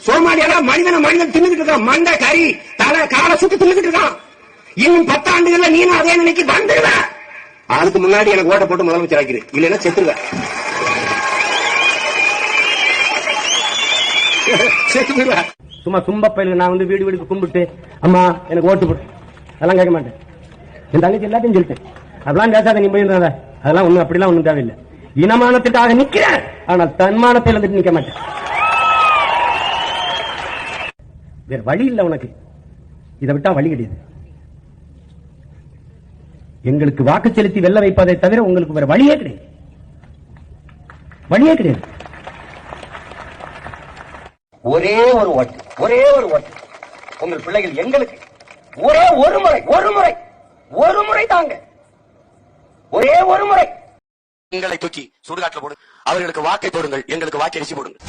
சோமாலியால மனிதன் தின்னுகிட்டு இருக்கான். மண்டை கறி தலை காலை சுட்டு தின்னுகிட்டு இருக்கான். இன்னும் 10 ஆண்டுகள்ல நீனும் அதே நிலைக்கு வந்துடுவ. அதுக்கு முன்னாடி எனக்கு ஓட்ட போட்டு முதலமைச்சர் ஆக்கிரு, இல்லைன்னா செத்துருவேன். சும்மா சும்ப பயிலுக்கு நான் வந்து வீடு வீடுக்கு கும்பிட்டு அம்மா எனக்கு ஓட்டு போட்டு அதெல்லாம் கேட்க மாட்டேன். என் தங்கச்சி எல்லாத்தையும் சொல்லிட்டேன். அதெல்லாம் பேசாத நீ போயிருந்தாத. அதெல்லாம் ஒண்ணும் அப்படிலாம் ஒண்ணும் தேவையில்லை. இனமானத்துக்காக நிக்கிறேன், ஆனால் தன்மானத்தில் வந்துட்டு நிக்க மாட்டேன். வேற வழி இல்லை உனக்கு, இதை விட்டா வழி கிடையாது. எங்களுக்கு வாக்கு செலுத்தி வெல்ல வைப்பதை தவிர உங்களுக்கு வேற வழியே கிடையாது, வழியே கிடையாது. ஒரே ஒரு ஓட்டு, ஒரே ஒரு ஓட்டு உங்கள் பிள்ளைகள் எங்களுக்கு ஒரே ஒரு முறை தாங்க, ஒரே ஒரு முறை. எங்களை தூக்கி சுடுகாட்டில் போடு, அவர்களுக்கு வாக்கை போடுங்கள், எங்களுக்கு வாக்கரிசி போடுங்கள்.